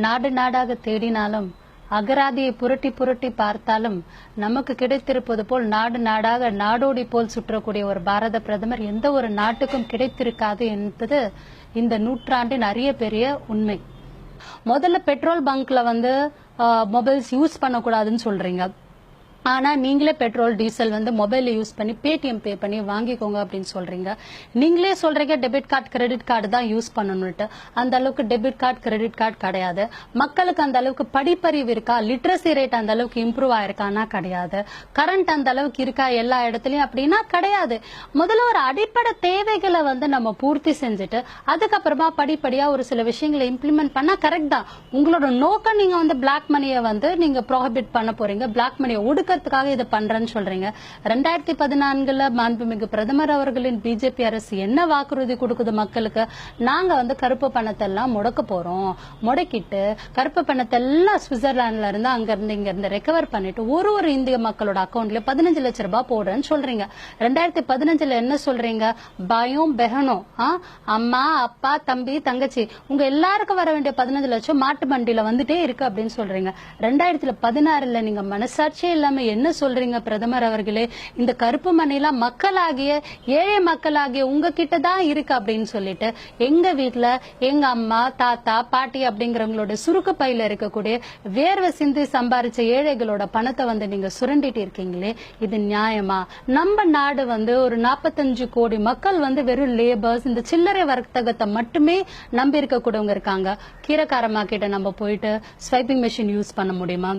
நாடு நாடாக தேடினாலும் அகராதியை புரட்டி புரட்டி பார்த்தாலும் நமக்கு கிடைத்திருப்பது போல் நாடு நாடாக நாடோடி போல் சுற்றக்கூடிய ஒரு பாரத பிரதமர் எந்த ஒரு நாட்டுக்கும் கிடைத்திருக்காது என்பது இந்த நூற்றாண்டின் அரிய பெரிய உண்மை. முதல்ல பெட்ரோல் பங்க்ல மொபைல்ஸ் யூஸ் பண்ணக்கூடாதுன்னு சொல்றீங்க. ஆனா நீங்களே பெட்ரோல் டீசல் மொபைல் யூஸ் பண்ணி பேடிஎம் பே பண்ணி வாங்கிக்கோங்க அப்படின்னு சொல்றீங்க. நீங்களே சொல்றீங்க டெபிட் கார்டு கிரெடிட் கார்டு தான் யூஸ் பண்ணணும்ட்டு. அந்த அளவுக்கு டெபிட் கார்டு கிரெடிட் கார்டு கிடையாது. மக்களுக்கு அந்த அளவுக்கு படிப்பறிவு இருக்கா, லிட்ரஸி ரேட் அந்த அளவுக்கு இம்ப்ரூவ் ஆயிருக்கானா கிடையாது. கரண்ட் அந்த அளவுக்கு இருக்கா எல்லா இடத்துலயும் அப்படின்னா கிடையாது. முதல்ல ஒரு அடிப்படை தேவைகளை நம்ம பூர்த்தி செஞ்சுட்டு அதுக்கப்புறமா படிப்படியா ஒரு சில விஷயங்களை இம்ப்ளிமெண்ட் பண்ணா கரெக்ட் தான். உங்களோட நோக்கம் நீங்க பிளாக் மணியை நீங்க ப்ரோஹிபிட் பண்ண போறீங்க, பிளாக் மணியை ஒடுக்க இதை பண்றேன்னு சொல்றீங்க. 2014 மாண்புமிகு பிரதமர் அவர்களின் பிஜேபி அரசு என்ன வாக்குறுதி கொடுக்குது மக்களுக்கு? நாங்க கருப்பு பணத்தை எல்லாம் முடக்க போறோம், முடக்கிட்டு கருப்பு பணத்தை எல்லாம் சுவிட்சர்லாந்துல இருந்து அங்க இருந்து இங்க இருந்து ரெக்கவர் பண்ணிட்டு ஒரு இந்திய மக்களோட அக்கௌண்ட்ல 15 லட்சம் ரூபாய் போடுறேன்னு சொல்றீங்க. 2015 என்ன சொல்றீங்க? பயம் பெஹனோ, அம்மா அப்பா தம்பி தங்கச்சி உங்க எல்லாருக்கும் வர வேண்டிய 15 லட்சம் மாட்டு மண்டியில வந்துட்டே இருக்கு அப்படின்னு சொல்றீங்க. 2016 நீங்க மனசாட்சியே இல்லாம என்ன சொல்றீங்க பிரதமர் அவர்களே? இந்த கருப்பு மணிலாம் மக்களாகிய ஏழை மக்களாகிய உங்ககிட்ட தான் இருக்கு அப்படின்னு சொல்லிட்டு எங்க வீட்டுல எங்க அம்மா தாத்தா பாட்டி அப்படிங்கிறவங்களோட சுருக்கு பையில இருக்கக்கூடிய வேர்வை சிந்தி சம்பாரிச்ச ஏழைகளோட பணத்தை நீங்க சுரண்டிட்டு இருக்கீங்களே, இது நியாயமா? நம்ம நாடு ஒரு 45 கோடி மக்கள் வெறும் லேபர்ஸ், இந்த சில்லறை வர்த்தகத்தை மட்டுமே நம்பி இருக்க கூடவங்க இருக்காங்க. கீரைக்காரமா கிட்ட நம்ம போயிட்டு ஸ்வைப்பிங் மெஷின் யூஸ் பண்ண முடியுமா?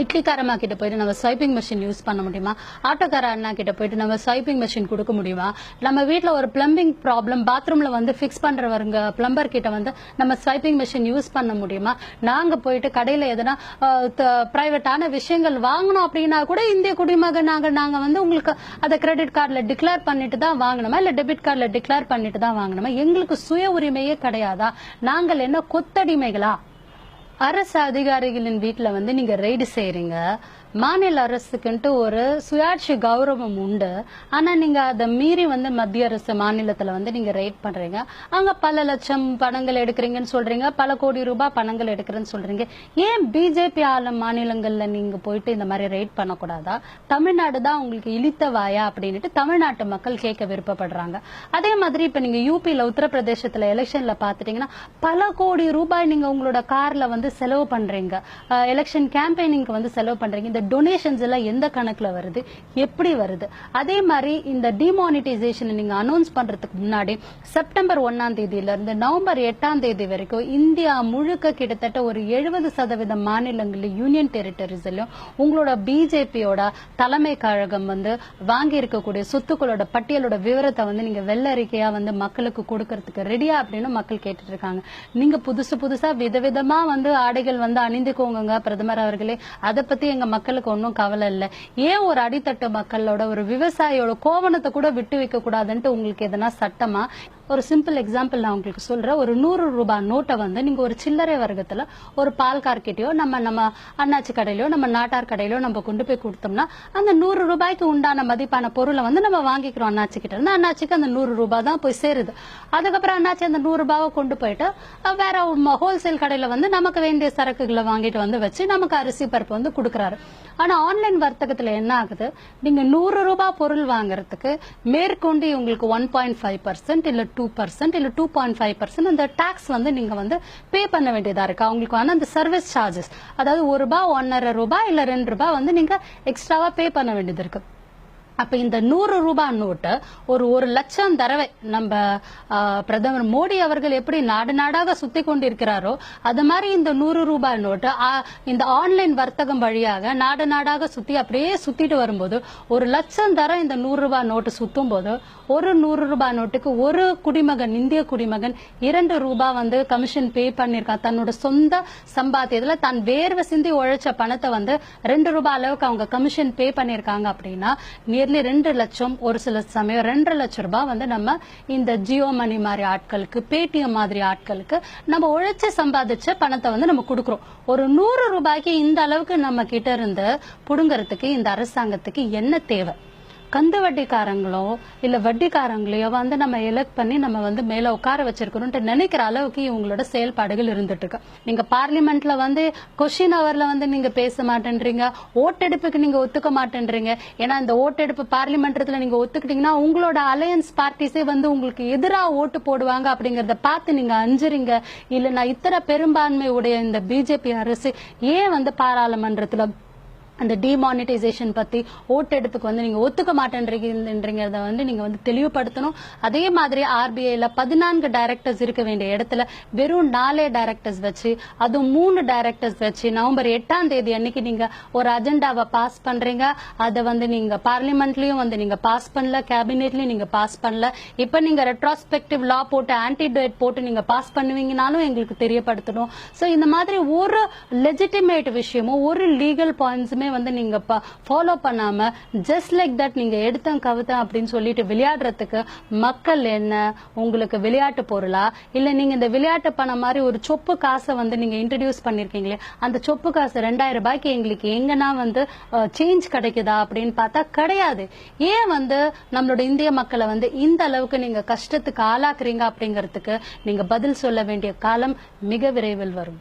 இட்லிக்காரமா கிட்ட போயிட்டு நம்ம ஸ்வைப்பிங் மெஷின் யூஸ் பண்ண முடியுமா? ஆட்டோக்கார அண்ணா கிட்ட போயிட்டு நம்ம ஸ்வைப்பிங் மெஷின் கொடுக்க முடியுமா? நம்ம வீட்டுல ஒரு பிளம்பிங் ப்ராப்ளம் பாத்ரூம்ல பிக்ஸ் பண்றவங்க பிளம்பர் கிட்ட நம்ம ஸ்வைப்பிங் மெஷின் யூஸ் பண்ண முடியுமா? நாங்க போயிட்டு கடையில எதனா பிரைவேட்டான விஷயங்கள் வாங்கணும் அப்படின்னா கூட இந்திய குடிமகன் நாங்க உங்களுக்கு அதை கிரெடிட் கார்டுல டிக்ளேர் பண்ணிட்டு தான் வாங்கணுமா, இல்ல டெபிட் கார்டுல டிக்ளேர் பண்ணிட்டு தான் வாங்கணுமா? எங்களுக்கு சுய உரிமையே கிடையாதா? நாங்கள் என்ன கொத்தடிமைகளா? அரசு அதிகாரிகளின் வீட்டுல நீங்க ரெய்டு செய்யறீங்க. மாநில அரசுக்குன்ட்டு ஒரு சுயாட்சி கௌரவம் உண்டு. ஆனா நீங்க அதை மீறி மத்திய அரசு மாநிலத்துல நீங்க ரெய்ட் பண்றீங்க. அங்க பல லட்சம் பணங்கள் எடுக்கிறீங்கன்னு சொல்றீங்க, பல கோடி ரூபாய் பணங்கள் எடுக்கிறேன்னு சொல்றீங்க. ஏன் பிஜேபி ஆளும் மாநிலங்கள்ல நீங்க போயிட்டு இந்த மாதிரி ரெய்ட் பண்ணக்கூடாதா? தமிழ்நாடு தான் உங்களுக்கு இழித்த வாயா அப்படின்ட்டு தமிழ்நாட்டு மக்கள் கேட்க விருப்பப்படுறாங்க. அதே மாதிரி இப்ப நீங்க யூபியில உத்தரப்பிரதேசத்துல எலெக்ஷன்ல பாத்துட்டீங்கன்னா பல கோடி ரூபாய் நீங்க உங்களோட கார்ல செலவு பண்றீங்க, எலெக்ஷன் கேம்பெயினிங்க்கு செலவு பண்றீங்க. டொனேஷன்ஸ் எல்லாம் எந்த கணக்குல வருது, எப்படி வருது? அதே மாதிரி இந்த டிமானிட்டைசேஷன் நீங்க அனௌன்ஸ் பண்றதுக்கு முன்னாடி செப்டம்பர் 1ஆம் தேதியில இருந்து நவம்பர் 8ஆம் தேதி வரைக்கும் இந்தியா முழுக்க கிட்டத்தட்ட ஒரு 70% மாநிலங்களில் யூனியன் டெரிட்டரிஸ்லயும் உங்களோட பிஜேபியோட தலைமை கழகம் வாங்கி இருக்கக்கூடிய சொத்துக்களோட பட்டியலோட விவரத்தை நீங்க வெள்ளறிக்கையா மக்களுக்கு கொடுக்கறதுக்கு ரெடியா அப்படின்னு மக்கள் கேட்டுட்டு இருக்காங்க. நீங்க புதுசா விதவிதமா ஆடைகள் அணிந்துக்கோங்க பிரதமர் அவர்களே, அதை பத்தி எங்க மக்களுக்கு ஒன்னும் கவலை இல்ல. ஏன் ஒரு அடித்தட்டு மக்களோட ஒரு விவசாயியோட கோவணத்தை கூட விட்டு வைக்க கூடாதுன்ட்டு உங்களுக்கு எதனா சட்டமா? ஒரு சிம்பிள் எக்ஸாம்பிள் நான் உங்களுக்கு சொல்றேன். ஒரு 100 ரூபாய் நோட்டை நீங்க ஒரு சில்லறை வர்க்கத்துல ஒரு பால்கார்கிட்டயோ நம்ம அண்ணாச்சி கடையிலயோ நம்ம நாட்டார் கடையிலயோ நம்ம கொண்டு போய் கொடுத்தோம்னா அந்த 100 ரூபாய்க்கு உண்டான மதிப்பான பொருளை நம்ம வாங்கிக்கிறோம் அண்ணாச்சி கிட்ட இருந்து. அண்ணாச்சிக்கு அந்த 100 ரூபாய் தான் போய் சேருது. அதுக்கப்புறம் அண்ணாச்சி அந்த 100 ரூபாவை கொண்டு போயிட்டு வேற ஹோல்சேல் கடையில நமக்கு வேண்டிய சரக்குகளை வாங்கிட்டு வச்சு நமக்கு அரிசி பருப்பு கொடுக்கறாரு. ஆனா ஆன்லைன் வர்த்தகத்துல என்ன ஆகுது? நீங்க 100 ரூபாய் பொருள் வாங்குறதுக்கு மேற்கொண்டு உங்களுக்கு 1.5% இல்ல 2% இல்ல 2.5% அந்த டாக்ஸ் நீங்க பே பண்ண வேண்டியதா இருக்கு. அவங்களுக்கு அந்த சர்வீஸ் சார்ஜஸ், அதாவது 1 ரூபாய் 1.5 ரூபாய் இல்ல 2 ரூபாய் நீங்க எக்ஸ்ட்ராவா பே பண்ண வேண்டியது இருக்கு. அப்ப இந்த 100 ரூபாய் நோட்டு ஒரு 1 லட்சம் தடவை நம்ம பிரதமர் மோடி அவர்கள் எப்படி நாடு நாடாக சுத்தி கொண்டிருக்கிறாரோ அது மாதிரி இந்த 100 ரூபாய் நோட்டு இந்த ஆன்லைன் வர்த்தகம் வழியாக நாடு நாடாக சுத்தி அப்படியே சுத்திட்டு வரும்போது 1 லட்சம் தரம் இந்த 100 ரூபாய் நோட்டு சுத்தும் போது ஒரு 100 ரூபாய் நோட்டுக்கு ஒரு குடிமகன், இந்திய குடிமகன் 2 ரூபாய் கமிஷன் பே பண்ணிருக்கான். தன்னோட சொந்த சம்பாத்தியத்துல தான் வேர்வை சிந்தி உழைச்ச பணத்தை 2 ரூபாய் அளவுக்கு அவங்க கமிஷன் பே பண்ணிருக்காங்க. அப்படின்னா 2 லட்சம், ஒரு சில சமயம் 2.5 லட்சம் ரூபாய் நம்ம இந்த ஜியோ மணி மாதிரி ஆட்களுக்கு, பேடிஎம் மாதிரி ஆட்களுக்கு நம்ம உழைச்சு சம்பாதிச்ச பணத்தை நம்ம கொடுக்கிறோம். ஒரு 100 ரூபாய்க்கு இந்த அளவுக்கு நம்ம கிட்ட இருந்து புடுங்கறதுக்கு இந்த அரசாங்கத்துக்கு என்ன தேவை? கந்து வட்டிக்காரங்களோ இல்ல வட்டிக்காரங்களையோ வந்து நம்ம எலெக்ட் பண்ணி நம்ம வந்து மேல உட்கார வச்சிருக்கணும்னு நினைக்கிற அளவுக்கு இவங்களோட செயல்பாடுகள் இருந்துட்டு இருக்கு. நீங்க பார்லிமெண்ட்ல வந்து கொஸ்டின் அவர்ல வந்து நீங்க பேச மாட்டேன்றீங்க, ஓட்டெடுப்புக்கு நீங்க ஒத்துக்க மாட்டேன்றீங்க. ஏன்னா இந்த ஓட்டெடுப்பு பார்லிமெண்ட்ல நீங்க ஒத்துக்கிட்டீங்கன்னா உங்களோட அலையன்ஸ் பார்ட்டிஸே வந்து உங்களுக்கு எதிராக ஓட்டு போடுவாங்க அப்படிங்கறத பார்த்து நீங்க அஞ்சுறீங்க. இல்லைன்னா இத்தனை பெரும்பான்மை உடைய இந்த பிஜேபி அரசு ஏன் வந்து பாராளுமன்றத்துல அந்த டிமானிட்டைசேஷன் பத்தி ஓட்டெடுப்புக்கு வந்து நீங்க ஒத்துக்க மாட்டேன்றீங்கிறத வந்து நீங்க வந்து தெளிவுபடுத்தணும். அதே மாதிரி ஆர்பிஐல 14 டைரக்டர்ஸ் இருக்க வேண்டிய இடத்துல வெறும் 4 டைரக்டர்ஸ் வச்சு, அதுவும் 3 டைரக்டர்ஸ் வச்சு நவம்பர் 8ஆம் தேதி அன்னைக்கு நீங்க ஒரு அஜெண்டாவை பாஸ் பண்றீங்க. அதை வந்து நீங்க பார்லிமெண்ட்லயும் வந்து நீங்க பாஸ் பண்ணல, கேபினெட்லயும் நீங்க பாஸ் பண்ணல. இப்ப நீங்க ரெட்ரோஸ்பெக்டிவ் லா போட்டு ஆன்டிடேட் போட்டு நீங்க பாஸ் பண்ணுவீங்கனாலும் எங்களுக்கு தெரியப்படுத்தணும். சோ இந்த மாதிரி ஒரு லெஜிட்டிமேட் விஷயமும் ஒரு லீகல் பாயிண்ட்ஸுமே வந்து நீங்க ஃபாலோ பண்ணாம ஜஸ்ட் லைக் தட் நீங்க எடுத்தேன் கவுத்தேன் அப்படின்னு சொல்லிட்டு விளையாடுறதுக்கு மக்கள் என்ன உங்களுக்கு விளையாட்டு பொருளா, இல்ல நீங்க இந்த விளையாட்டு பண்ண மாதிரி ஒரு சொப்பு காசை வந்து நீங்க இன்ட்ரடியூஸ் பண்ணிருக்கீங்களே, அந்த சொப்பு காசு 2000 ரூபாய்க்கு எங்களுக்கு எங்கன்னா வந்து சேஞ்ச் கிடைக்குதா அப்படின்னு பார்த்தா கிடையாது. ஏன் வந்து நம்மளோட இந்திய மக்களை வந்து இந்த அளவுக்கு நீங்க கஷ்டத்துக்கு ஆளாக்குறீங்க அப்படிங்கறதுக்கு நீங்க பதில் சொல்ல வேண்டிய காலம் மிக விரைவில் வரும்.